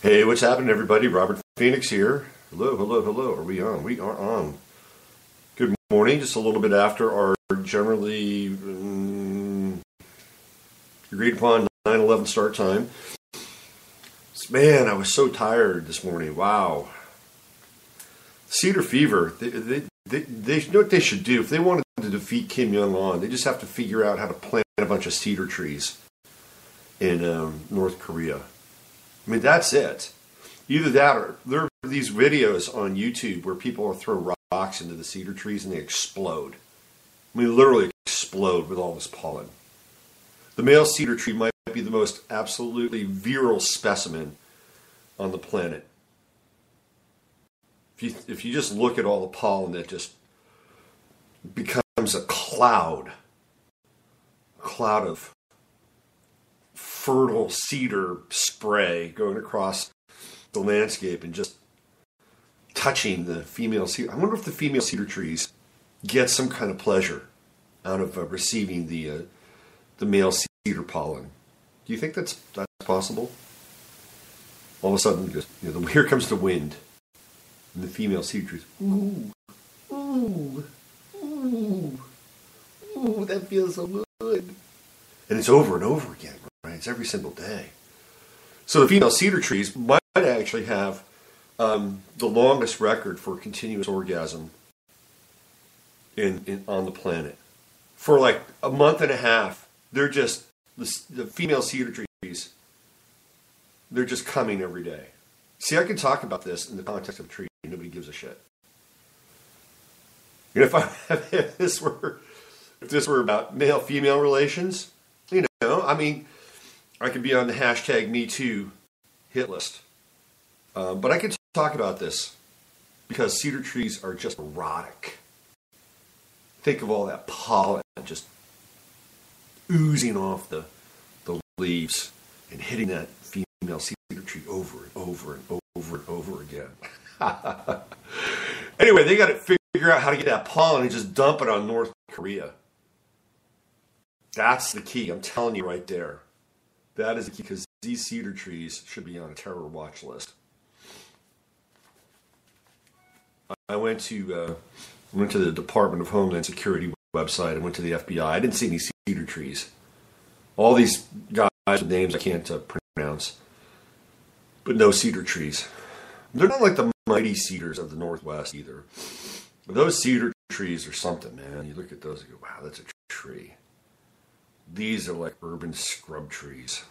Hey, what's happening, everybody? Robert Phoenix here. Hello, hello, hello. Are we on? We are on. Good morning. Just a little bit after our generally agreed upon 9/11 start time. Man, I was so tired this morning. Wow. Cedar fever. They know what they should do. If they wanted to defeat Kim Jong-un, they just have to figure out how to plant a bunch of cedar trees in North Korea. I mean, that's it. Either that or there are these videos on YouTube where people will throw rocks into the cedar trees and they explode. I mean, literally explode with all this pollen. The male cedar tree might be the most absolutely virile specimen on the planet. If you just look at all the pollen that just becomes a cloud of fertile cedar spray going across the landscape and just touching the female cedar. I wonder if the female cedar trees get some kind of pleasure out of receiving the male cedar pollen. Do you think that's possible? All of a sudden, just, here comes the wind, and the female cedar trees. Ooh, ooh, ooh, ooh, that feels so good. And it's over and over again, right? It's every single day. So the female cedar trees might actually have the longest record for continuous orgasm on the planet. For like a month and a half, they're just, the female cedar trees, they're just coming every day. See, I can talk about this in the context of a tree. Nobody gives a shit. If this were about male-female relations, I mean, I could be on the hashtag #MeToo hit list. But I could talk about this because cedar trees are just erotic. Think of all that pollen just oozing off the leaves and hitting that female cedar tree over and over and over and over again. Anyway, they got to figure out how to get that pollen and just dump it on North Korea. That's the key. I'm telling you right there. That is the key, because these cedar trees should be on a terror watch list. I went to the Department of Homeland Security website. I went to the FBI. I didn't see any cedar trees. All these guys with names I can't pronounce, but no cedar trees. They're not like the mighty cedars of the Northwest either. But those cedar trees are something, man. You look at those and go, wow, that's a tree. These are like urban scrub trees.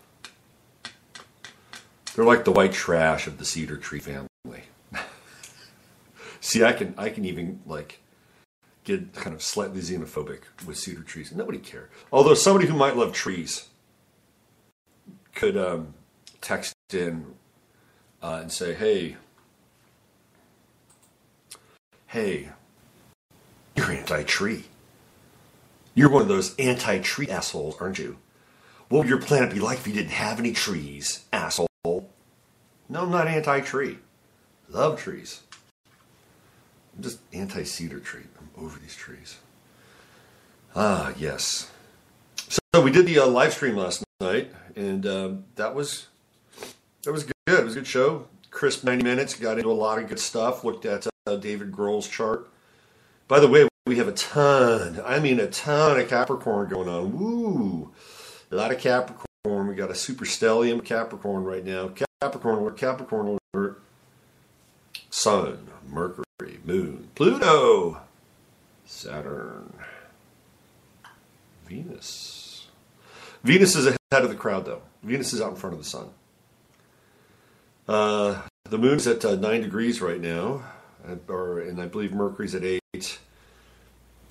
They're like the white trash of the cedar tree family. See, I can even like get kind of slightly xenophobic with cedar trees. Nobody cares. Although somebody who might love trees could text in and say, hey, you're anti-tree. You're one of those anti-tree assholes, aren't you? What would your planet be like if you didn't have any trees, asshole? No, I'm not anti-tree. Love trees. I'm just anti-cedar tree. I'm over these trees. Ah, yes. So we did the live stream last night, and that was good. It was a good show. Crisp 90 minutes. Got into a lot of good stuff. Looked at David Grohl's chart. By the way, we have a ton of Capricorn going on. Woo! A lot of Capricorn. We got a super stellium Capricorn right now. Capricorn alert. Sun, Mercury, Moon, Pluto, Saturn, Venus. Venus is ahead of the crowd, though. Venus is out in front of the sun. The moon's at 9 degrees right now, and I believe Mercury's at 8.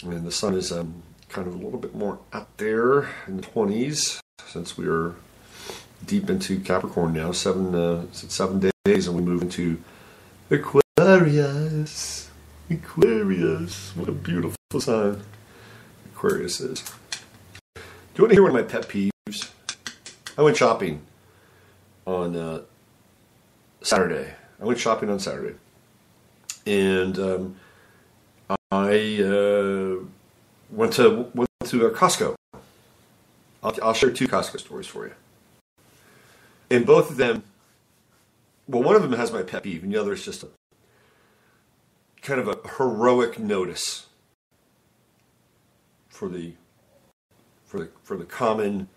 And the sun is kind of a little bit more out there in the 20s, since we are deep into Capricorn now. 7 days, and we move into Aquarius. What a beautiful sign Aquarius is. Do you want to hear one of my pet peeves? I went shopping on Saturday. And I went to Costco. I'll share 2 Costco stories for you. And both of them Well, one of them has my pet peeve, and the other is just a kind of a heroic notice for the common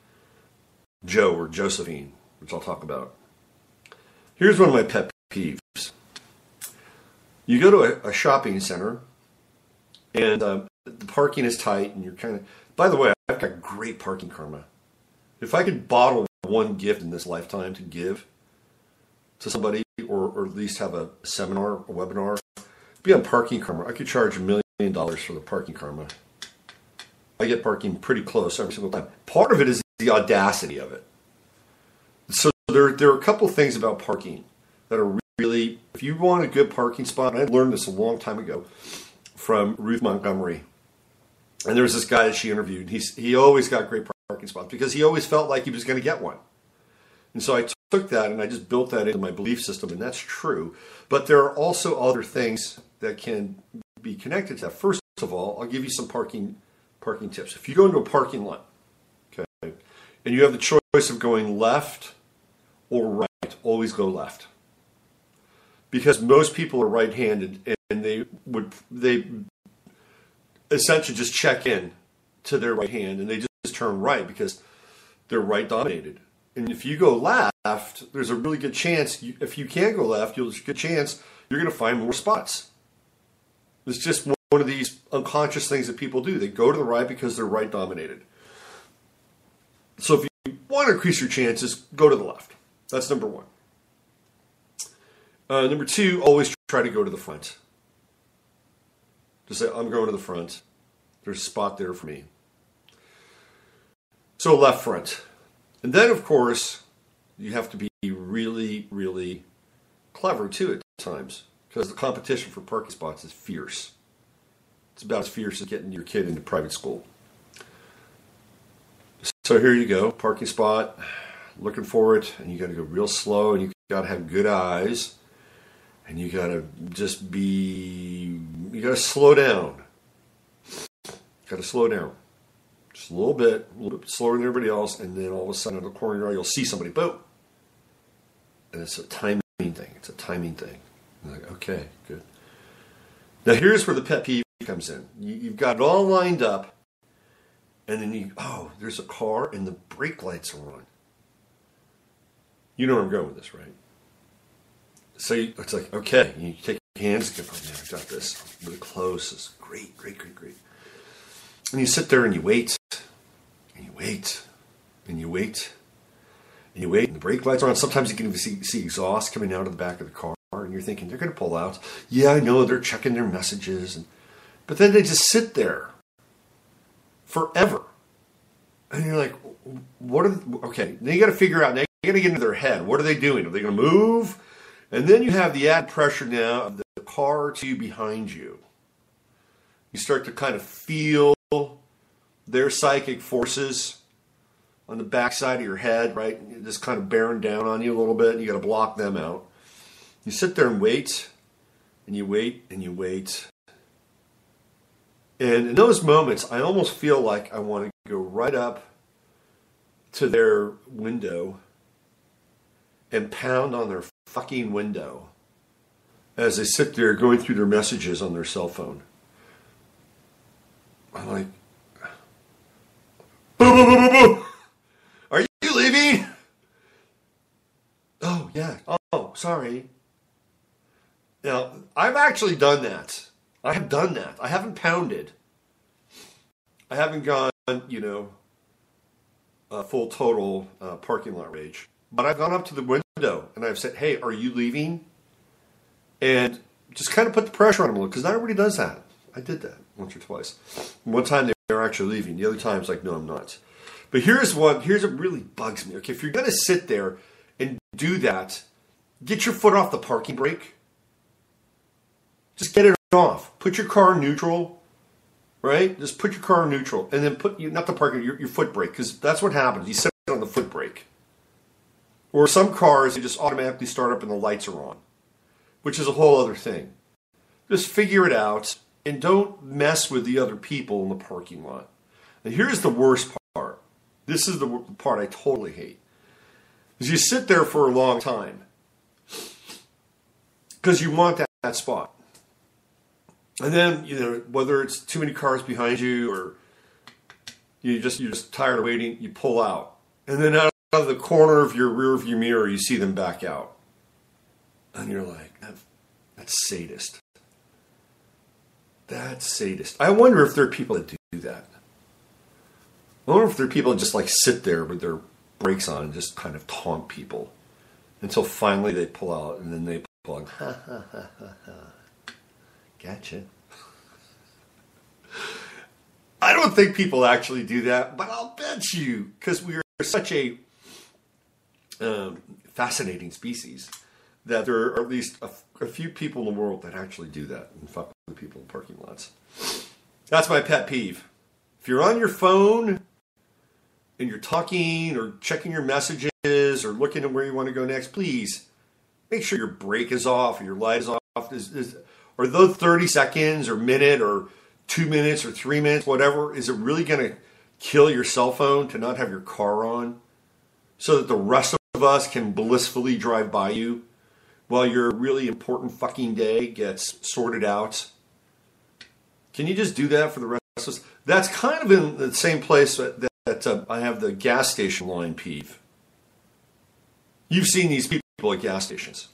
Joe or Josephine, which I'll talk about. Here's one of my pet peeves. You go to a shopping center, and the parking is tight, and you're kind of... By the way, I've got great parking karma. If I could bottle one gift in this lifetime to give to somebody, or at least have a seminar, a webinar, be on parking karma, I could charge $1 million for the parking karma. I get parking pretty close every single time. Part of it is the audacity of it. So there are a couple things about parking that are really, if you want a good parking spot, and I learned this a long time ago from Ruth Montgomery. And there was this guy that she interviewed. He always got great parking spots because he always felt like he was going to get one. And so I took that and I just built that into my belief system, and that's true. But there are also other things that can be connected to that. First of all, I'll give you some parking tips. If you go into a parking lot, okay, and you have the choice of going left or right, always go left. Because most people are right-handed, and they essentially just check in to their right hand, and they just turn right because they're right-dominated. And if you go left, there's a really good chance, if you can go left, there's a good chance you're going to find more spots. It's just one of these unconscious things that people do. They go to the right because they're right-dominated. So if you want to increase your chances, go to the left. That's number one. Number two, always try to go to the front. Just say, I'm going to the front. There's a spot there for me. So left front. And then, of course, you have to be really, really clever, too, at times. Because the competition for parking spots is fierce. It's about as fierce as getting your kid into private school. So here you go, parking spot, looking for it, and you got to go real slow, and you got to have good eyes, and you got to you got to slow down. Got to slow down. Just a little bit slower than everybody else, and then all of a sudden in the corner of your eye, you'll see somebody, boom. And it's a timing thing. It's a timing thing. You're like, okay, good. Now here's where the pet peeve comes in. You've got it all lined up, and then there's a car, and the brake lights are on. You know where I'm going with this, right? So it's like, okay, you take your hands, and go, oh, man, I got this. I'm really close. It's great, great, great, great. And you sit there and you wait, and you wait, and you wait, and you wait, and the brake lights are on. Sometimes you can even see exhaust coming out of the back of the car, and you're thinking, they're going to pull out. Yeah, I know, they're checking their messages. But then they just sit there forever. And you're like, okay, now you got to figure out, now you got to get into their head. What are they doing? Are they going to move? And then you have the added pressure now of the car to behind you. You start to kind of feel their psychic forces on the backside of your head, right? Just kind of bearing down on you a little bit, and you got to block them out. You sit there and wait, and you wait, and you wait. And in those moments, I almost feel like I want to go right up to their window and pound on their fucking window as they sit there going through their messages on their cell phone. I'm like, boo, boo, boo, boo, boo. Are you leaving? Oh, yeah. Oh, sorry. Now, I've actually done that. I have done that. I haven't pounded. I haven't gone, full total parking lot rage. But I've gone up to the window and I've said, hey, are you leaving? And just kind of put the pressure on them a little, because not everybody does that. I did that once or twice. One time they were actually leaving. The other time it's like, no, I'm not. But here's what really bugs me. Okay, if you're going to sit there and do that, get your foot off the parking brake. Just get it off. Put your car in neutral, right? Just put your car in neutral. And then not the parking, your foot brake, because that's what happens. You sit on the foot brake. Or some cars, you just automatically start up and the lights are on, which is a whole other thing. Just figure it out and don't mess with the other people in the parking lot. And here's the worst part. This is the part I totally hate. Is you sit there for a long time because you want that spot. And then, whether it's too many cars behind you or you're just tired of waiting, you pull out. And then out of the corner of your rear view mirror, you see them back out. And you're like, that's sadist. That's sadist. I wonder if there are people that do that. I wonder if there are people that just like sit there with their brakes on and just kind of taunt people until finally they pull out, and then they pull out, ha ha ha ha ha. Gotcha. I don't think people actually do that, but I'll bet you, because we are such a fascinating species, that there are at least a few people in the world that actually do that and fuck with people in parking lots. That's my pet peeve. If you're on your phone and you're talking or checking your messages or looking at where you want to go next, please make sure your brake is off or your light is off. Or those 30 seconds or minute or 2 minutes or 3 minutes, whatever, is it really going to kill your cell phone to not have your car on so that the rest of us can blissfully drive by you while your really important fucking day gets sorted out? Can you just do that for the rest of us? That's kind of in the same place that I have the gas station line peeve. You've seen these people at gas stations.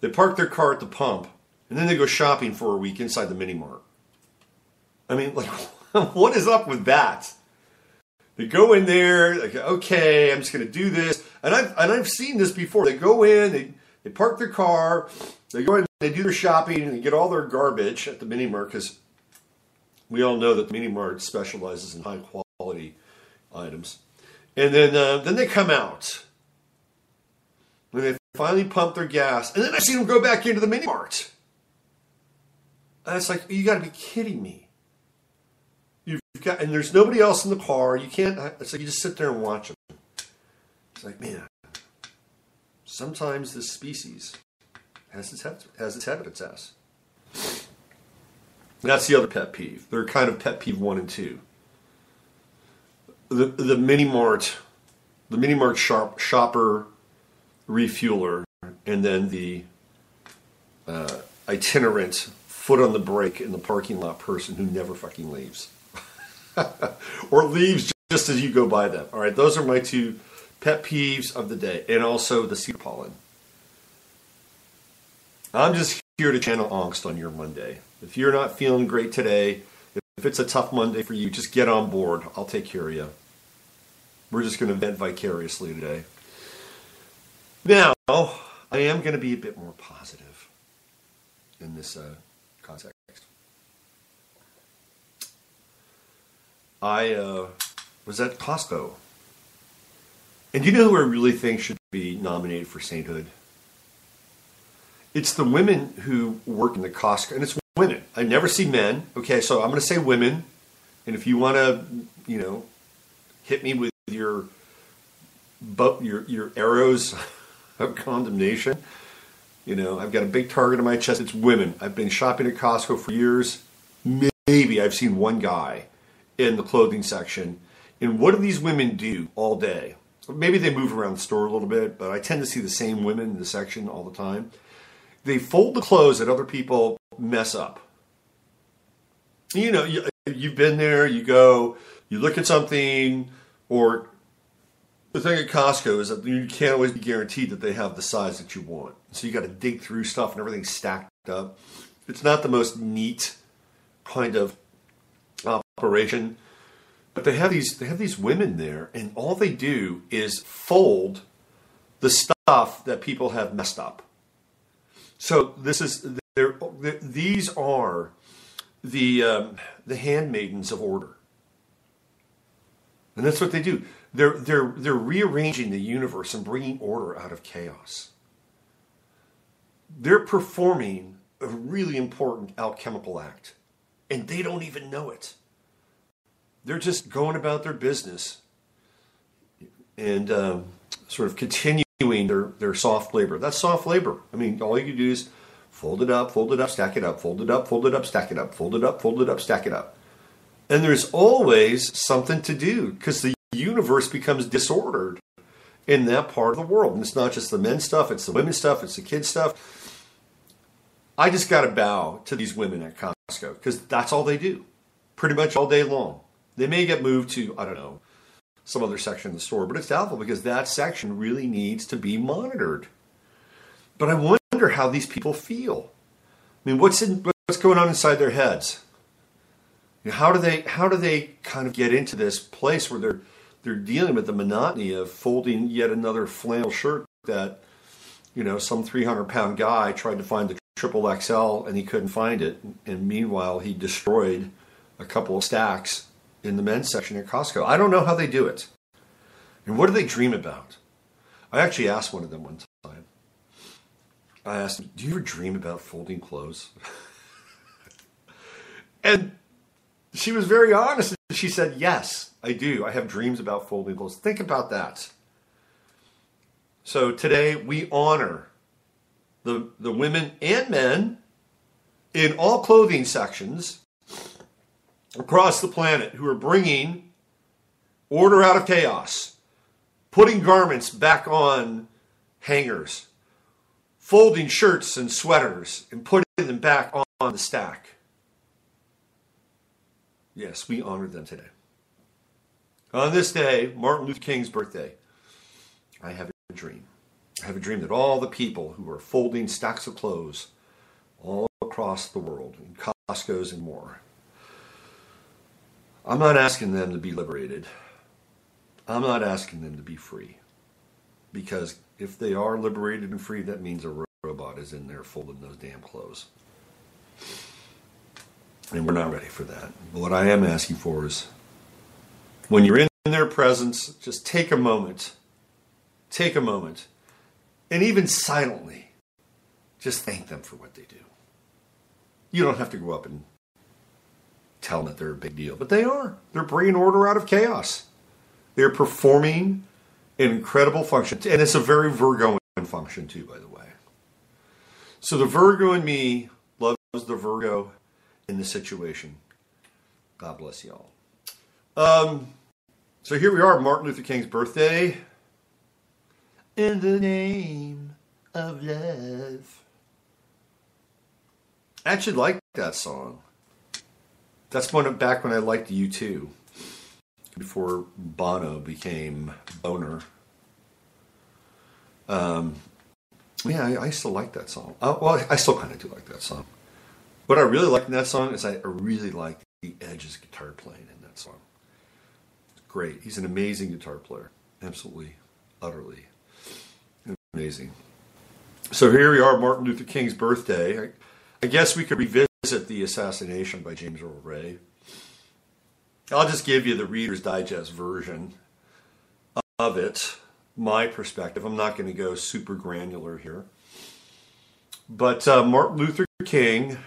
They park their car at the pump, and then they go shopping for a week inside the mini mart. I mean, like, what is up with that? They go in there, like, okay, I'm just going to do this. And I've seen this before. They go in, they park their car, they go in, they do their shopping, and they get all their garbage at the mini mart, because we all know that the mini mart specializes in high quality items. And then they come out. When they finally pump their gas, and then I see them go back into the mini mart. And it's like, you got to be kidding me. And there's nobody else in the car. You can't. It's like you just sit there and watch them. It's like, man. Sometimes this species has its head up its ass. That's the other pet peeve. They're kind of pet peeve 1 and 2. The mini mart shopper, refueler, and then the itinerant foot on the brake in the parking lot person who never fucking leaves. Or leaves just as you go by them. All right, those are my 2 pet peeves of the day, and also the cedar pollen. I'm just here to channel angst on your Monday. If you're not feeling great today, if it's a tough Monday for you, just get on board. I'll take care of you. We're just going to vent vicariously today. Now, I am going to be a bit more positive in this context. I was at Costco. And you know who I really think should be nominated for sainthood? It's the women who work in the Costco. And it's women. I never see men. Okay, so I'm going to say women. And if you want to, hit me with your arrows of condemnation, I've got a big target on my chest. It's women. I've been shopping at Costco for years. Maybe I've seen one guy in the clothing section. And what do these women do all day? Maybe they move around the store a little bit, but I tend to see the same women in the section all the time. They fold the clothes that other people mess up. You've been there, you go, you look at something, or the thing at Costco is that you can't always be guaranteed that they have the size that you want. So you got to dig through stuff and everything's stacked up. It's not the most neat kind of operation. But they have these women there, and all they do is fold the stuff that people have messed up. So these are the handmaidens of order, and that's what they do. They're rearranging the universe and bringing order out of chaos. They're performing a really important alchemical act, and they don't even know it. They're just going about their business and sort of continuing their soft labor. That's soft labor. I mean, all you do is fold it up, stack it up, fold it up, stack it up, fold it up, stack it up. And there's always something to do because the universe becomes disordered in that part of the world. And it's not just the men's stuff, it's the women's stuff, it's the kids' stuff. I just got to bow to these women at Costco because that's all they do pretty much all day long. They may get moved to, I don't know, some other section of the store, but it's doubtful because that section really needs to be monitored. But I wonder how these people feel. I mean, what's going on inside their heads? You know, how do they kind of get into this place where they're dealing with the monotony of folding yet another flannel shirt that, you know, some 300-pound guy tried to find the triple XL and he couldn't find it, and meanwhile he destroyed a couple of stacks in the men's section at Costco. I don't know how they do it. And what do they dream about? I actually asked one of them one time. I asked him, do you ever dream about folding clothes? And she was very honest. She said, yes, I do. I have dreams about folding clothes. Think about that. So today we honor the women and men in all clothing sections across the planet who are bringing order out of chaos, putting garments back on hangers, folding shirts and sweaters and putting them back on the stack. Yes, we honor them today. On this day, Martin Luther King's birthday, I have a dream. I have a dream that all the people who are folding stacks of clothes all across the world, in Costco's and more, I'm not asking them to be liberated. I'm not asking them to be free. Because if they are liberated and free, that means a robot is in there folding those damn clothes. And we're not ready for that. But what I am asking for is, when you're in their presence, just take a moment, and even silently, just thank them for what they do. You don't have to go up and tell them that they're a big deal, but they are. They're bringing order out of chaos. They're performing an incredible function, and it's a very Virgoan function too, by the way. So the Virgo in me loves the Virgo in the situation. God bless y'all. So here we are, Martin Luther King's birthday. In the name of love. I actually like that song. That's back when I liked U2. Before Bono became Boner. Yeah, I still like that song. Well, I still kind of do like that song. What I really like in that song is I really like the Edge's guitar playing in that song. It's great. He's an amazing guitar player. Absolutely, utterly amazing. So here we are, Martin Luther King's birthday. I guess we could revisit the assassination by James Earl Ray. I'll just give you the Reader's Digest version of it, my perspective. I'm not going to go super granular here. But Martin Luther King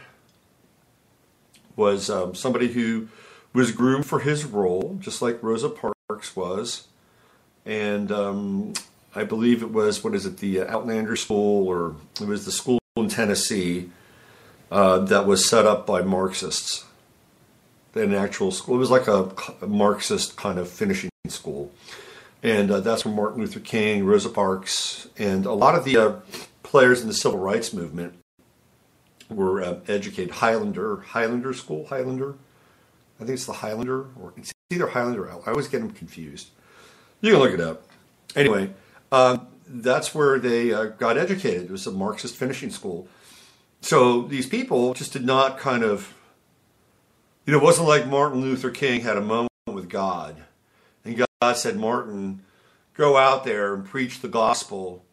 was somebody who was groomed for his role, just like Rosa Parks was. And I believe it was, the Outlander School, or it was the school in Tennessee that was set up by Marxists. An actual school. It was like a Marxist kind of finishing school. And that's where Martin Luther King, Rosa Parks, and a lot of the players in the civil rights movement were educated. Highlander School? Highlander? I think it's the Highlander, or it's either Highlander or I always get them confused. You can look it up. Anyway, that's where they got educated. It was a Marxist finishing school. So these people just did not kind of, it wasn't like Martin Luther King had a moment with God. And God said, Martin, go out there and preach the gospel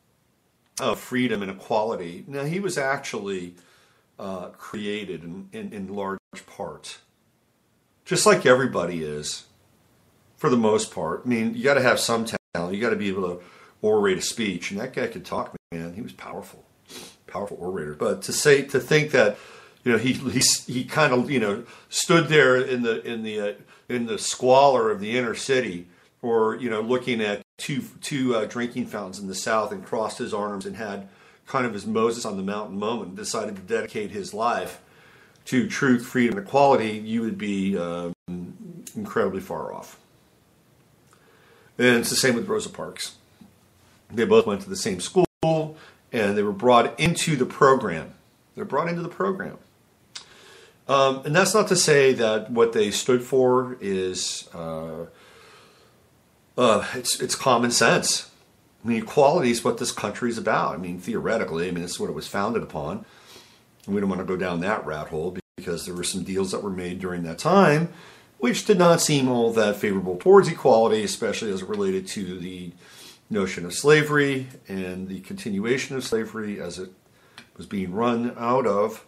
of freedom and equality. Now, he was actually created in large part, just like everybody is, for the most part. I mean, you got to have some talent. You got to be able to orate a speech. And that guy could talk, man. He was powerful orator. But to think that, he kind of, stood there in the squalor of the inner city, or looking at two drinking fountains in the south, and crossed his arms and had kind of his Moses on the mountain moment, and decided to dedicate his life to truth, freedom, and equality, you would be incredibly far off. And it's the same with Rosa Parks. They both went to the same school, and they were brought into the program. They're brought into the program. And that's not to say that what they stood for is it's common sense. I mean, equality is what this country is about. I mean, theoretically, it's what it was founded upon. And we don't want to go down that rat hole because there were some deals that were made during that time which did not seem all that favorable towards equality, especially as it related to the notion of slavery and the continuation of slavery as it was being run out of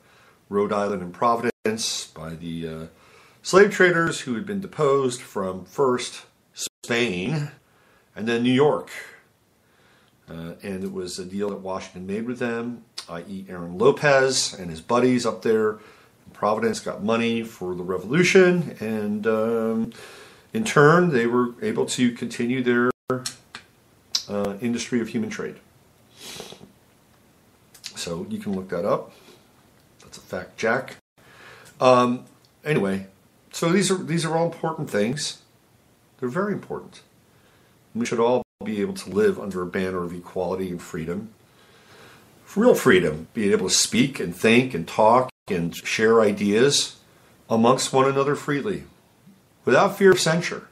Rhode Island and Providence by the slave traders who had been deposed from first Spain and then New York. And it was a deal that Washington made with them, i.e. Aaron Lopez and his buddies up there in Providence got money for the revolution, and in turn they were able to continue their industry of human trade. So you can look that up. That's a fact, Jack. Anyway, so these are all important things. They're very important. We should all be able to live under a banner of equality and freedom. Real freedom, being able to speak and think and talk and share ideas amongst one another freely, without fear of censure.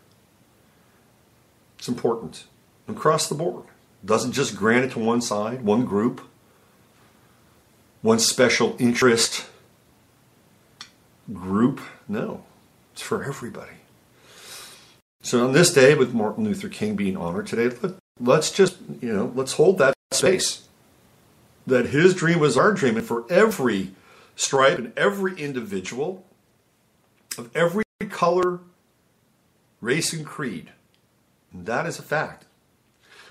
It's important. Across the board. It doesn't just grant it to one side, one group, one special interest group. No, it's for everybody. So on this day, with Martin Luther King being honored today, let's just, let's hold that space. That his dream was our dream, and for every stripe and every individual of every color, race, and creed. And that is a fact.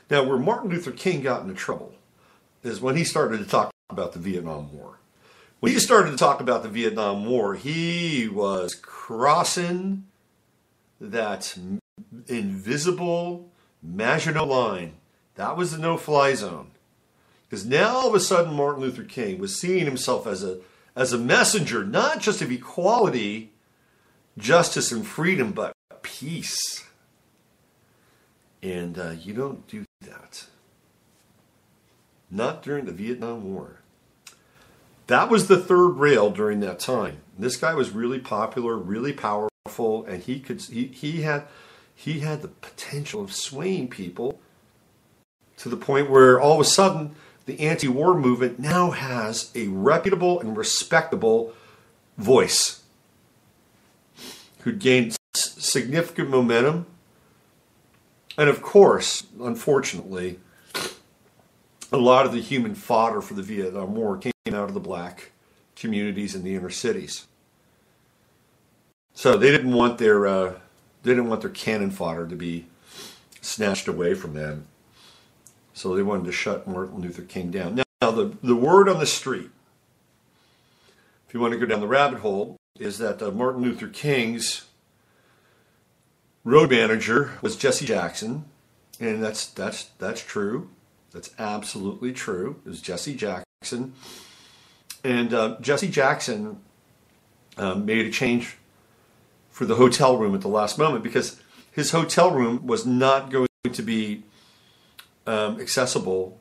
Now, where Martin Luther King got into trouble is when he started to talk about the Vietnam War. When he started to talk about the Vietnam War, he was crossing that invisible Maginot Line. That was the no-fly zone. Because now all of a sudden Martin Luther King was seeing himself as a messenger, not just of equality, justice, and freedom, but peace. And you don't do that. Not during the Vietnam War. That was the third rail during that time. This guy was really popular, really powerful, and he had the potential of swaying people to the point where all of a sudden the anti-war movement now has a reputable and respectable voice who gained significant momentum. And of course, unfortunately, a lot of the human fodder for the Vietnam War came out of the black communities in the inner cities. So they didn't want their cannon fodder to be snatched away from them. So they wanted to shut Martin Luther King down. Now the word on the street, if you want to go down the rabbit hole, is that Martin Luther King's road manager was Jesse Jackson, and that's true. That's absolutely true. It was Jesse Jackson, and Jesse Jackson made a change for the hotel room at the last moment because his hotel room was not going to be accessible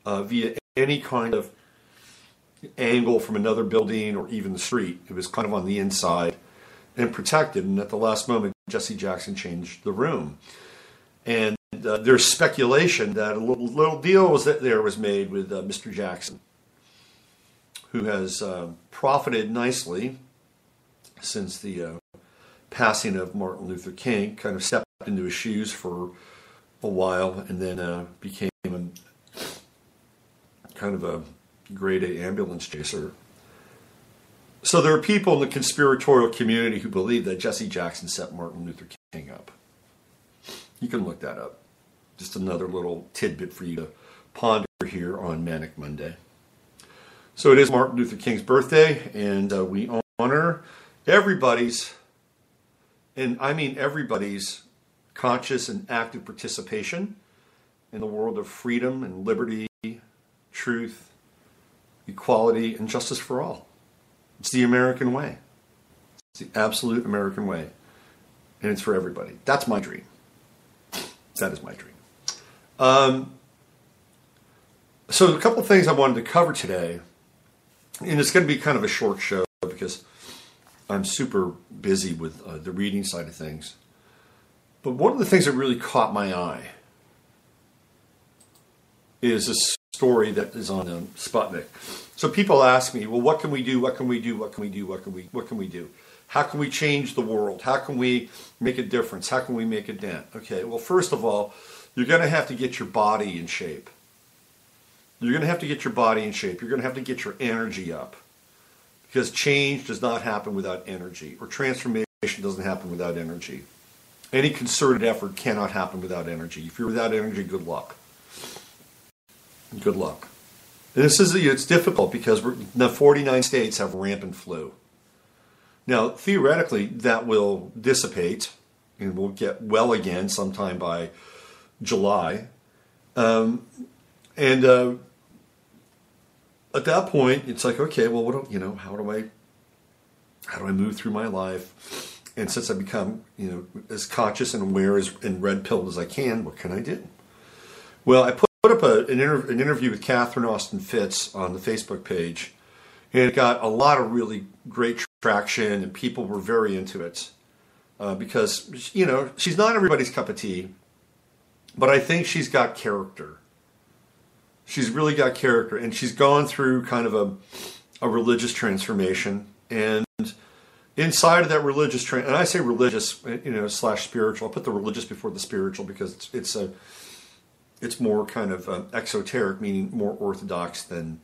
via any kind of angle from another building or even the street. It was kind of on the inside and protected, and at the last moment Jesse Jackson changed the room. And there's speculation that a little deal was made with Mr. Jackson, who has profited nicely since the passing of Martin Luther King, kind of stepped into his shoes for a while, and then became kind of a grade A ambulance chaser. So there are people in the conspiratorial community who believe that Jesse Jackson set Martin Luther King up. You can look that up. Just another little tidbit for you to ponder here on Manic Monday. So it is Martin Luther King's birthday, and we honor everybody's, and I mean everybody's, conscious and active participation in the world of freedom and liberty, truth, equality, and justice for all. It's the American way. It's the absolute American way. And it's for everybody. That's my dream. That is my dream. So a couple of things I wanted to cover today, and it's going to be kind of a short show because I'm super busy with the reading side of things. But one of the things that really caught my eye is a story that is on Sputnik. So people ask me, well, what can we do? What can we do? What can we do? What can we do? How can we change the world? How can we make a difference? How can we make a dent? Okay, well, first of all, you're going to have to get your body in shape. You're going to have to get your body in shape. You're going to have to get your energy up. Because change does not happen without energy, or transformation doesn't happen without energy. Any concerted effort cannot happen without energy. If you're without energy, good luck. Good luck. And it's difficult because the 49 states have rampant flu. Now, theoretically, that will dissipate and we'll get well again sometime by July. At that point, it's like, okay, well, how do I move through my life? And since I become, as conscious and aware and red-pilled as I can, what can I do? Well, I put up an interview with Catherine Austin Fitz on the Facebook page, and it got a lot of really great traction, and people were very into it because, she's not everybody's cup of tea, but I think she's got character. She's really got character, and she's gone through kind of a religious transformation, and inside of that religious and I say religious, / spiritual. I put the religious before the spiritual because it's more kind of exoteric, meaning more orthodox than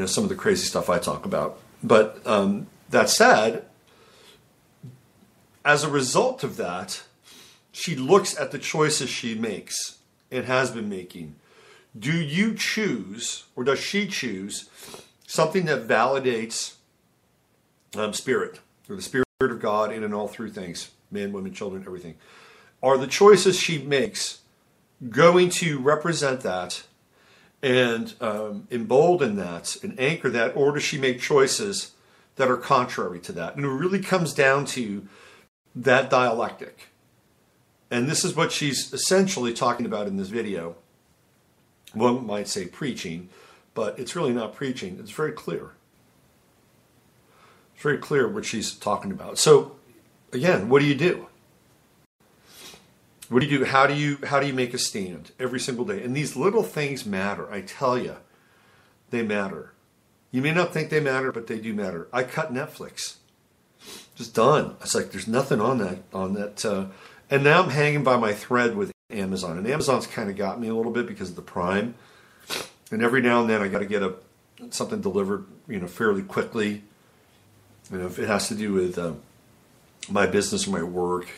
some of the crazy stuff I talk about. But that said, as a result of that, she looks at the choices she makes and has been making. Do you choose, or does she choose, something that validates spirit, or the spirit of God in and all through things, men, women, children, everything? Are the choices she makes going to represent that and embolden that and anchor that, or does she make choices that are contrary to that? And it really comes down to that dialectic. And this is what she's essentially talking about in this video. One might say preaching, but it's really not preaching. It's very clear. It's very clear what she's talking about. So, again, what do you do? What do you do? How do you make a stand every single day? And these little things matter. I tell you, they matter. You may not think they matter, but they do matter. I cut Netflix. Just done. It's like there's nothing on that. And now I'm hanging by my thread with Amazon. And Amazon's kind of got me a little bit because of the Prime. And every now and then I got to get something delivered, fairly quickly. If it has to do with my business or my work,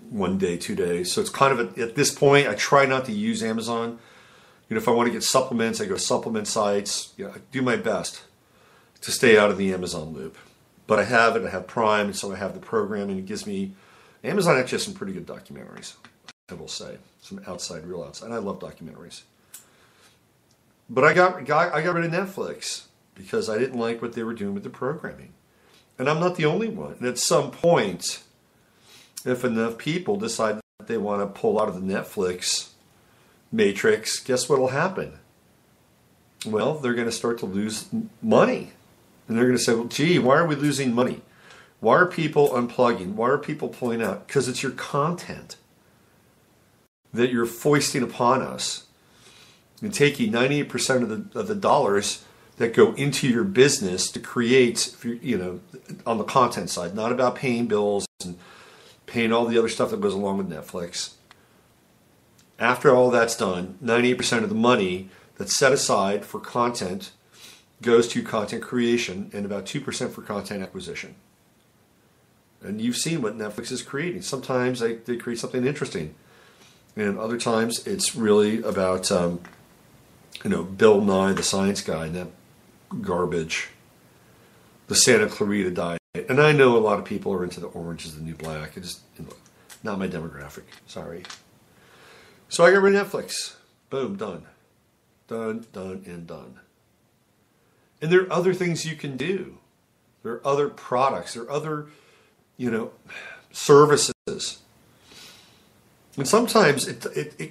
1 day, 2 days. So it's kind of at this point, I try not to use Amazon. If I want to get supplements, I go to supplement sites. I do my best to stay out of the Amazon loop. But I have it. I have Prime, and so I have the program, and it gives me. Amazon actually has some pretty good documentaries, I will say. Some real outside. And I love documentaries. But I got rid of Netflix because I didn't like what they were doing with the programming. And I'm not the only one. And at some point, if enough people decide that they want to pull out of the Netflix matrix, guess what will happen? Well, they're going to start to lose money. And they're going to say, well, gee, why are we losing money? Why are people unplugging? Why are people pulling out? Because it's your content that you're foisting upon us and taking 98% of the dollars that go into your business to create, on the content side, not about paying bills and paying all the other stuff that goes along with Netflix. After all that's done, 98% of the money that's set aside for content goes to content creation and about 2% for content acquisition. And you've seen what Netflix is creating. Sometimes they create something interesting. And other times it's really about, Bill Nye, the science guy, and that garbage. The Santa Clarita Diet. And I know a lot of people are into the orange is the new black. It's not my demographic. Sorry. So I got rid of Netflix. Boom, done. Done, and done. And there are other things you can do. There are other products. There are other, services. And sometimes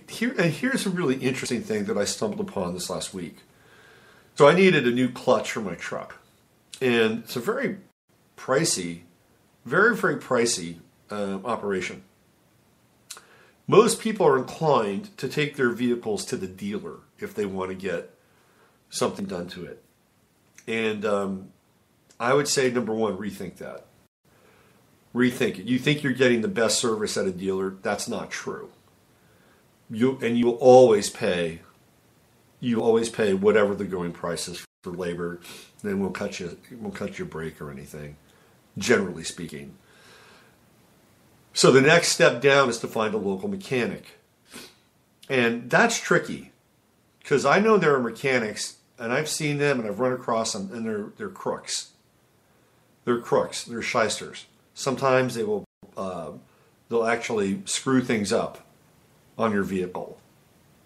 here's a really interesting thing that I stumbled upon this last week. So I needed a new clutch for my truck. And it's a very pricey, very, very pricey operation. Most people are inclined to take their vehicles to the dealer if they want to get something done to it. And I would say, number one, rethink that. Rethink it. You think you're getting the best service at a dealer. That's not true. You will always pay whatever the going price is for labor. Then we'll cut you a break or anything, generally speaking. So the next step down is to find a local mechanic. And that's tricky because I know there are mechanics, and I've seen them and I've run across them, and they're crooks. They're crooks. They're shysters. Sometimes they'll actually screw things up on your vehicle.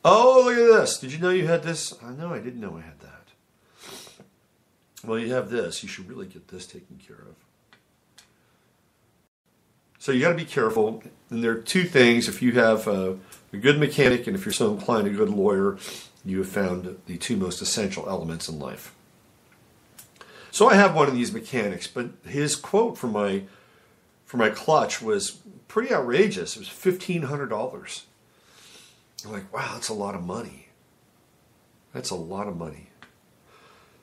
Oh, look at this. Did you know you had this? No, I didn't know I had that. Well, you have this. You should really get this taken care of. So you got to be careful. And there are two things. If you have a good mechanic and if you're so inclined, a good lawyer, you have found the two most essential elements in life. So I have one of these mechanics, but his quote for my clutch was pretty outrageous. It was $1,500. I'm like, wow, that's a lot of money. That's a lot of money.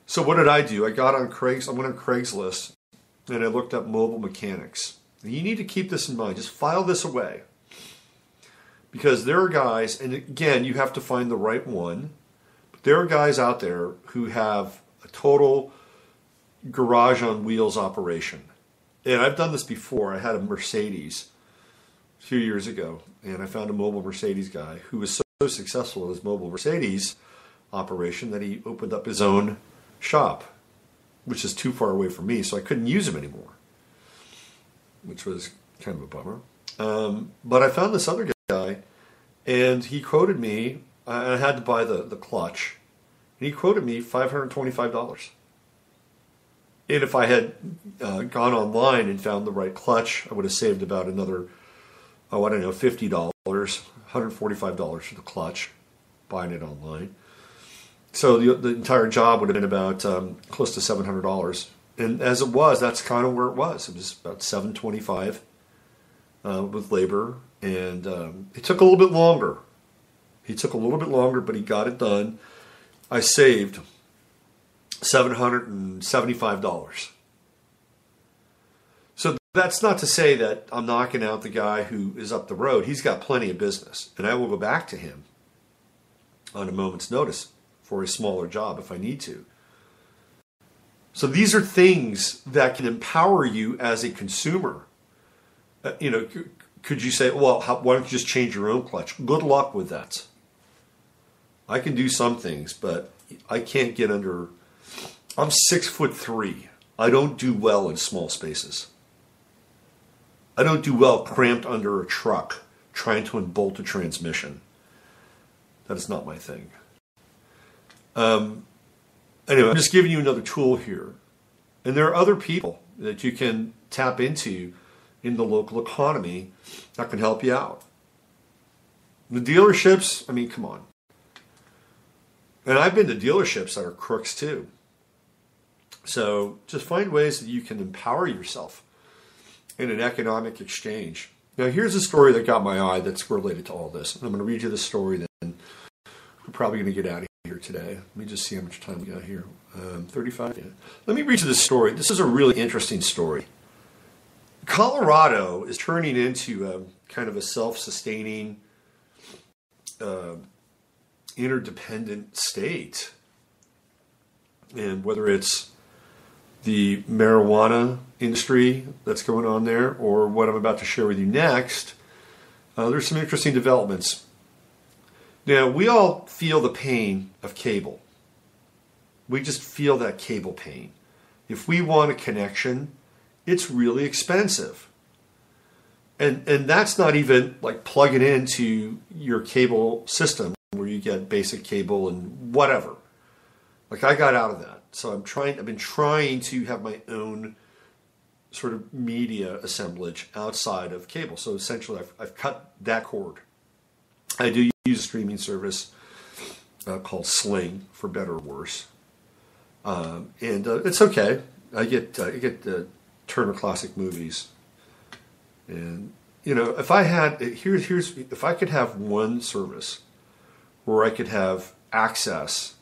So what did I do? I went on Craigslist and I looked up mobile mechanics. And you need to keep this in mind. Just file this away. Because there are guys, and again, you have to find the right one, but there are guys out there who have a total garage on wheels operation. And I've done this before. I had a Mercedes a few years ago, and I found a mobile Mercedes guy who was so successful in his mobile Mercedes operation that he opened up his own shop, which is too far away from me, so I couldn't use him anymore, which was kind of a bummer. But I found this other guy, and he quoted me, I had to buy the clutch, and he quoted me $525. And if I had gone online and found the right clutch, I would have saved about another, $50, $145 for the clutch, buying it online. So the entire job would have been about close to $700. And as it was, that's kind of where it was. It was about $725 with labor. And it took a little bit longer. But he got it done. I saved $775. So that's not to say that I'm knocking out the guy who is up the road. He's got plenty of business, and I will go back to him on a moment's notice for a smaller job if I need to. So these are things that can empower you as a consumer. Could you say, well, why don't you just change your own clutch? Good luck with that. I can do some things, but I can't get under. I'm 6'3". I don't do well in small spaces. I don't do well cramped under a truck trying to unbolt a transmission. That is not my thing. Anyway, I'm just giving you another tool here. And there are other people that you can tap into in the local economy that can help you out. The dealerships, I mean, come on. And I've been to dealerships that are crooks too. So just find ways that you can empower yourself in an economic exchange. Now here's a story that got my eye that's related to all this. I'm going to read you the story, then we're probably going to get out of here today. Let me just see how much time we got here. 35? Yeah. Let me read you this story. This is a really interesting story. Colorado is turning into kind of a self-sustaining, interdependent state. And whether it's the marijuana industry that's going on there or what I'm about to share with you next, there's some interesting developments. Now, we all feel the pain of cable. We just feel that cable pain. If we want a connection, it's really expensive. And that's not even like plugging into your cable system where you get basic cable and whatever. Like I got out of that. So I've been trying to have my own sort of media assemblage outside of cable. So essentially I've cut that cord. I do use a streaming service called Sling, for better or worse. And it's okay. I get Turner Classic Movies, and if I had if I could have one service where I could have access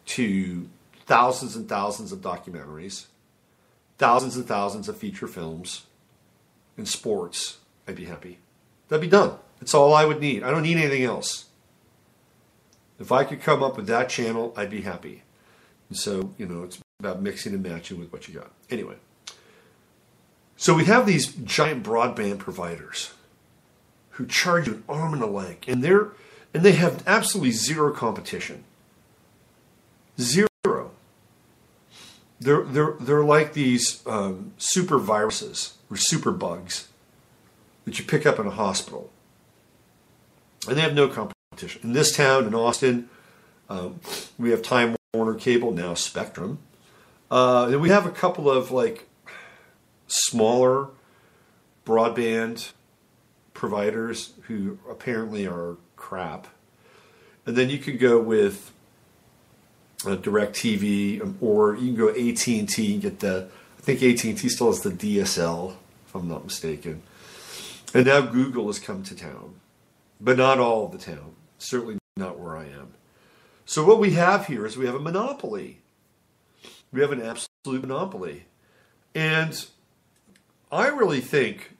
to thousands and thousands of documentaries, thousands and thousands of feature films, and sports, I'd be happy. That'd be done. That's all I would need. I don't need anything else. If I could come up with that channel, I'd be happy. And so, it's about mixing and matching with what you got. Anyway. So we have these giant broadband providers who charge you an arm and a leg, and they have absolutely zero competition. Zero. They're like these super viruses or super bugs that you pick up in a hospital, and they have no competition. In this town, in Austin, we have Time Warner Cable, now Spectrum. And we have a couple of smaller broadband providers who apparently are crap. And then you could go with DirecTV, or you can go AT&T and get I think AT&T still has the DSL, if I'm not mistaken. And now Google has come to town, but not all of the town, certainly not where I am. So what we have here is we have a monopoly. We have an absolute monopoly. And I really think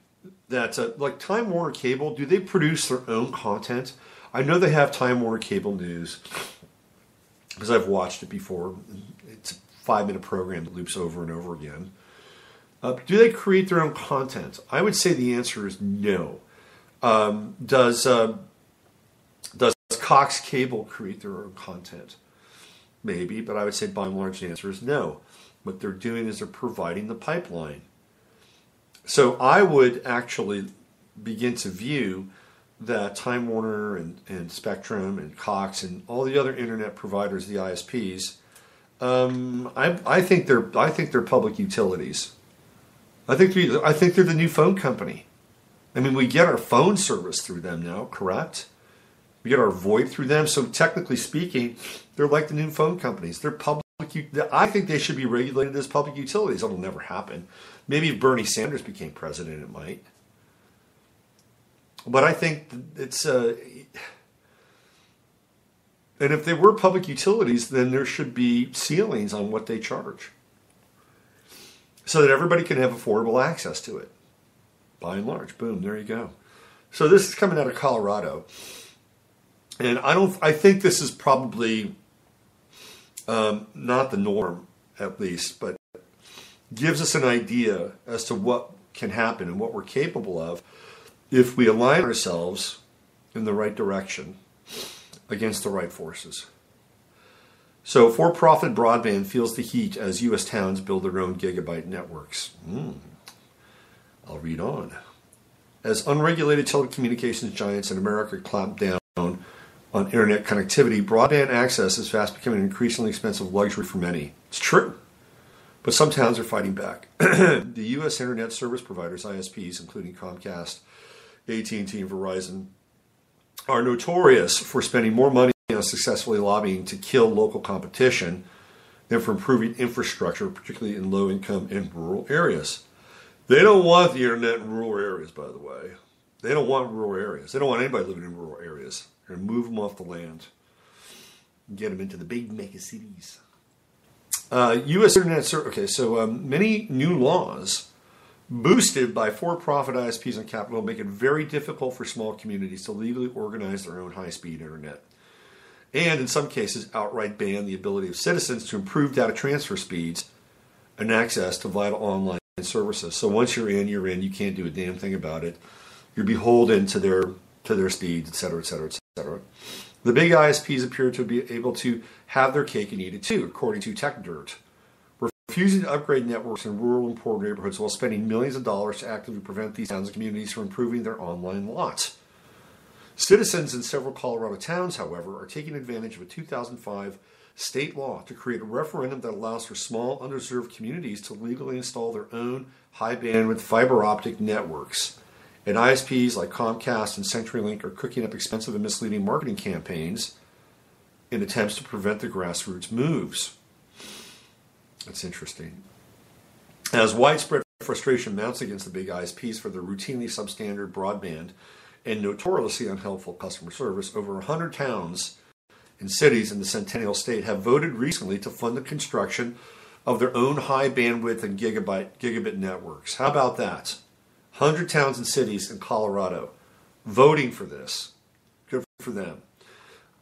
that, like Time Warner Cable, do they produce their own content? I know they have Time Warner Cable News, because I've watched it before. It's a 5-minute program that loops over and over again. Do they create their own content? I would say the answer is no. Does Cox Cable create their own content? Maybe, but I would say by and large the answer is no. What they're doing is they're providing the pipeline. So I would actually begin to view that Time Warner and Spectrum and Cox and all the other internet providers, the ISPs, I think they're public utilities. I think they're the new phone company. I mean, we get our phone service through them now, correct? We get our VoIP through them. So technically speaking, they're like the new phone companies. They're public. I think they should be regulated as public utilities. That'll never happen. Maybe if Bernie Sanders became president, it might. But I think it's and if they were public utilities, then there should be ceilings on what they charge, so that everybody can have affordable access to it. By and large, boom, there you go. So this is coming out of Colorado, and I think this is probably not the norm, at least, but gives us an idea as to what can happen and what we're capable of if we align ourselves in the right direction against the right forces. So for-profit broadband feels the heat as U.S. towns build their own gigabit networks. I'll read on. As unregulated telecommunications giants in America clamp down on internet connectivity, broadband access is fast becoming an increasingly expensive luxury for many. It's true. But some towns are fighting back. The U.S. internet service providers, ISPs, including Comcast, AT&T, and Verizon, are notorious for spending more money on successfully lobbying to kill local competition than for improving infrastructure, particularly in low-income and rural areas. They don't want the internet in rural areas, by the way. They don't want rural areas. They don't want anybody living in rural areas. They're going to move them off the land and get them into the big mega cities. U.S. Internet okay, so many new laws boosted by for-profit ISPs on Capitol make it very difficult for small communities to legally organize their own high-speed internet, and in some cases outright ban the ability of citizens to improve data transfer speeds and access to vital online services. So once you're in, you're in. You can't do a damn thing about it. You're beholden to their speeds, et cetera, et cetera, et cetera. The big ISPs appear to be able to have their cake and eat it too, according to TechDirt, refusing to upgrade networks in rural and poor neighborhoods while spending millions of dollars to actively prevent these towns and communities from improving their online lots. Citizens in several Colorado towns, however, are taking advantage of a 2005 state law to create a referendum that allows for small, underserved communities to legally install their own high-bandwidth fiber optic networks. And ISPs like Comcast and CenturyLink are cooking up expensive and misleading marketing campaigns in attempts to prevent the grassroots moves. That's interesting. As widespread frustration mounts against the big ISPs for their routinely substandard broadband and notoriously unhelpful customer service, over 100 towns and cities in the Centennial State have voted recently to fund the construction of their own high bandwidth and gigabit networks. How about that? 100 towns and cities in Colorado voting for this. Good for them.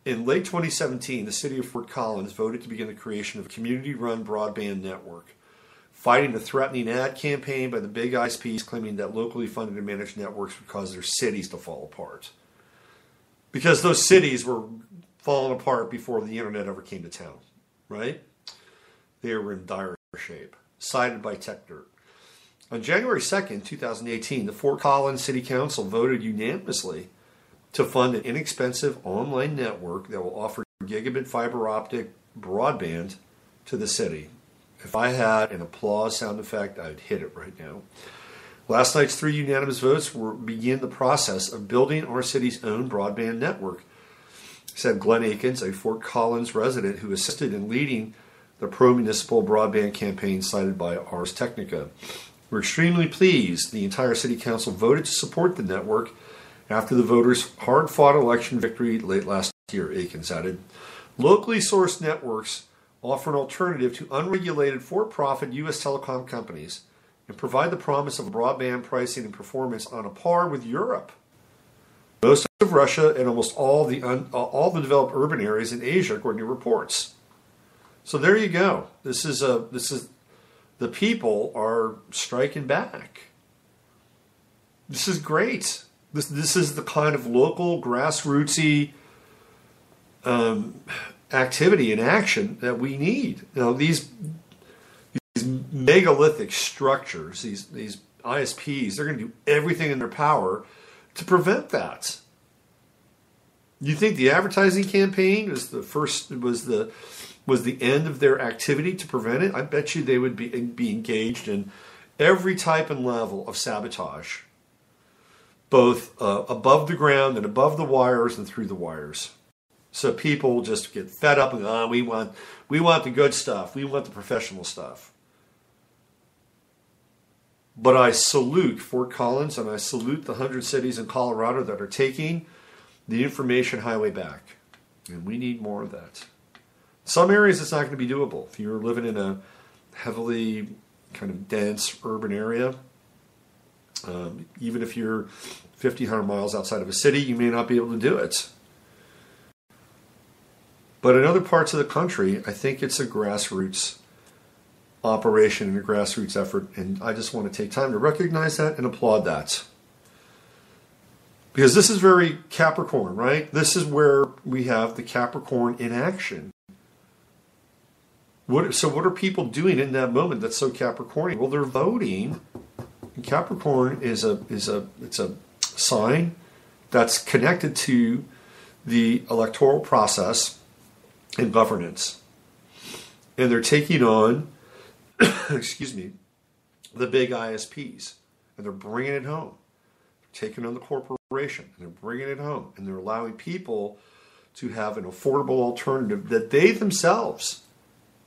In late 2017, the city of Fort Collins voted to begin the creation of a community-run broadband network, fighting a threatening ad campaign by the big ISPs claiming that locally funded and managed networks would cause their cities to fall apart. Because those cities were falling apart before the internet ever came to town, right? They were in dire shape, cited by TechDirt. On January 2nd, 2018, the Fort Collins City Council voted unanimously to fund an inexpensive online network that will offer gigabit fiber optic broadband to the city. If I had an applause sound effect, I'd hit it right now. Last night's 3 unanimous votes begin the process of building our city's own broadband network, said Glenn Akins, a Fort Collins resident who assisted in leading the pro-municipal broadband campaign cited by Ars Technica. We're extremely pleased the entire city council voted to support the network after the voters' hard-fought election victory late last year, Akins added. Locally sourced networks offer an alternative to unregulated for-profit U.S. telecom companies and provide the promise of broadband pricing and performance on a par with Europe, most of Russia, and almost all the developed urban areas in Asia, according to reports. So there you go. This is the people are striking back. This is great. This is the kind of local grassrootsy activity and action that we need. Now these megalithic structures, these ISPs, they're going to do everything in their power to prevent that. You think the advertising campaign was the end of their activity to prevent it? I bet you they would be engaged in every type and level of sabotage, both above the ground and above the wires and through the wires. So people just get fed up and we want the good stuff. We want the professional stuff. But I salute Fort Collins and I salute the 100 cities in Colorado that are taking the information highway back. And we need more of that. Some areas it's not going to be doable. If you're living in a heavily kind of dense urban area, even if you're 1,500 miles outside of a city, you may not be able to do it. But in other parts of the country, I think it's a grassroots operation and a grassroots effort, and I just want to take time to recognize that and applaud that. Because this is very Capricorn, right? This is where we have the Capricorn in action. So what are people doing in that moment that's so Capricornian? Well, they're voting. And Capricorn it's a sign that's connected to the electoral process and governance. And they're taking on, the big ISPs. And they're bringing it home. They're taking on the corporation. And they're bringing it home. And they're allowing people to have an affordable alternative that they themselves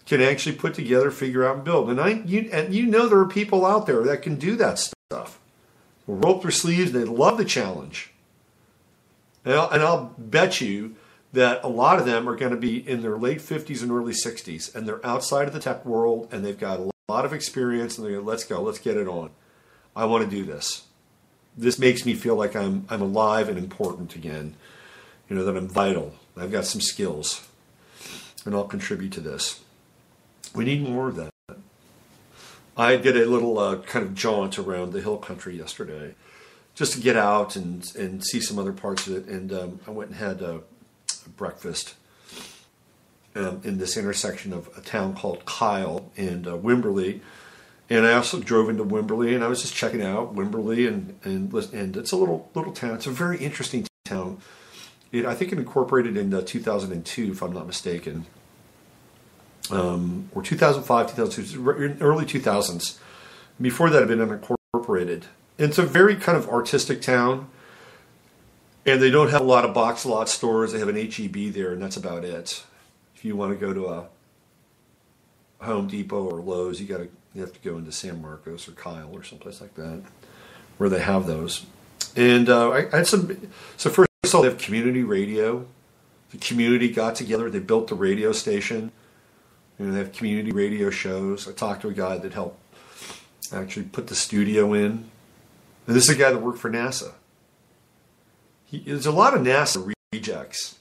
can actually put together, figure out, and build. And you know there are people out there that can do that stuff. They'll roll up their sleeves and they love the challenge. And I'll bet you that a lot of them are going to be in their late 50s and early 60s, and they're outside of the tech world, and they've got a lot of experience, and they're going, let's go, let's get it on. I want to do this. This makes me feel like I'm alive and important again. You know, that I'm vital. I've got some skills, and I'll contribute to this. We need more of that. I did a little kind of jaunt around the hill country yesterday, just to get out and see some other parts of it. And I went and had breakfast in this intersection of a town called Kyle and Wimberley. And I also drove into Wimberley, and I was just checking out Wimberley, and it's a little town. It's a very interesting town. I think it incorporated in 2002, if I'm not mistaken. Or 2005, 2002, early 2000s. Before that, it had been unincorporated. And it's a very kind of artistic town. And they don't have a lot of box lot stores. They have an H-E-B there, and that's about it. If you want to go to Home Depot or Lowe's. You have to go into San Marcos or Kyle or someplace like that where they have those. And I had some. So first of all, they have community radio. The community got together. They built the radio station. They have community radio shows. I talked to a guy that helped actually put the studio in. And this is a guy that worked for NASA. There's a lot of NASA rejects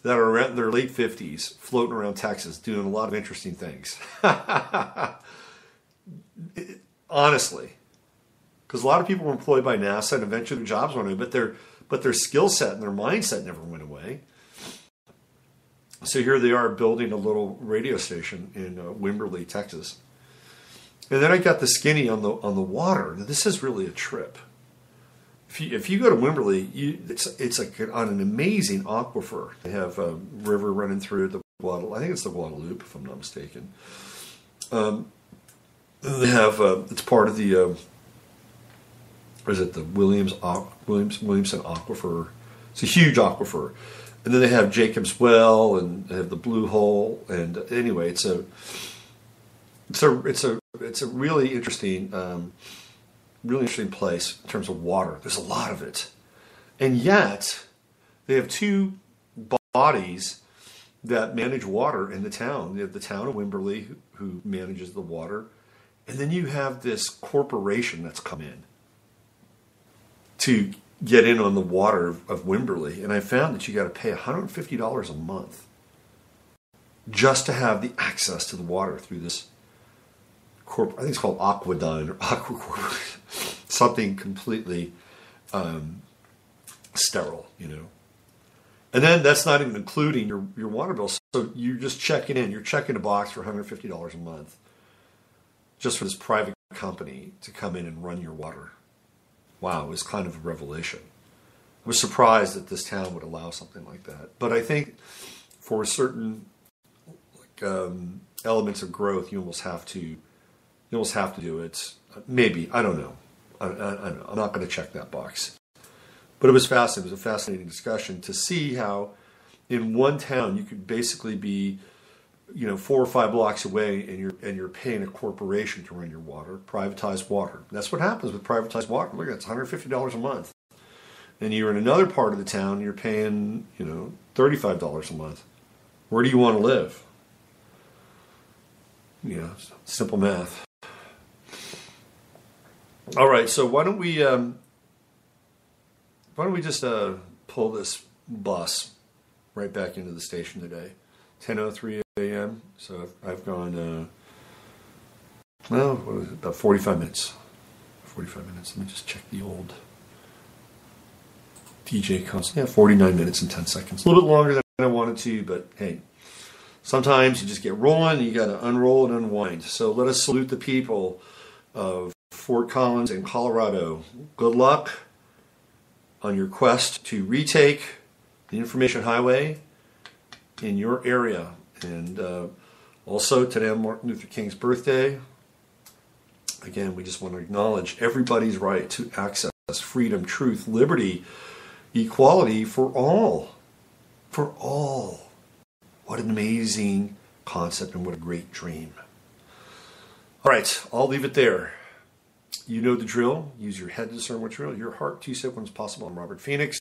that are around in their late 50s, floating around Texas, doing a lot of interesting things. Honestly. Because a lot of people were employed by NASA and eventually their jobs went away, but their skill set and their mindset never went away. So here they are building a little radio station in Wimberley, Texas. And then I got the skinny on the water. Now, this is really a trip. If you go to Wimberley, it's like on an amazing aquifer. They have a river running through it, I think it's the Guadalupe, if I'm not mistaken. They have it's part of the or is it the Williamson aquifer? It's a huge aquifer. And then they have Jacob's Well, and they have the Blue Hole, and anyway, it's a really interesting place in terms of water. There's a lot of it, and yet they have two bodies that manage water in the town. You have the town of Wimberley, who manages the water, and then you have this corporation that's come in to get in on the water of Wimberley, and I found that you got to pay $150 a month just to have the access to the water through this I think it's called Aquadyne or Aquacorp, something completely sterile, And then that's not even including your water bill. So you're just checking in. You're checking a box for $150 a month just for this private company to come in and run your water. Wow, it was kind of a revelation. I was surprised that this town would allow something like that. But I think for certain elements of growth, you almost have to do it. Maybe, I don't know. I'm not going to check that box. But it was fascinating. It was a fascinating discussion to see how in one town you could basically be 4 or 5 blocks away, and you're paying a corporation to run your water, privatized water. And that's what happens with privatized water. Look, it's $150 a month. And you're in another part of the town, and you're paying, $35 a month. Where do you want to live? Simple math. All right, so why don't we just pull this bus right back into the station today? 10:03 a.m. So I've gone, about 45 minutes. 45 minutes. Let me just check the old DJ console. Yeah, 49 minutes and 10 seconds. A little bit longer than I wanted to, but hey, sometimes you just get rolling and you got to unroll and unwind. So let us salute the people of Fort Collins in Colorado. Good luck on your quest to retake the information highway in your area. And also today on Martin Luther King's birthday. Again, we just want to acknowledge everybody's right to access freedom, truth, liberty, equality for all. For all. What an amazing concept and what a great dream. All right, I'll leave it there. You know the drill. Use your head to discern what's real, your heart to see what's possible. I'm Robert Phoenix.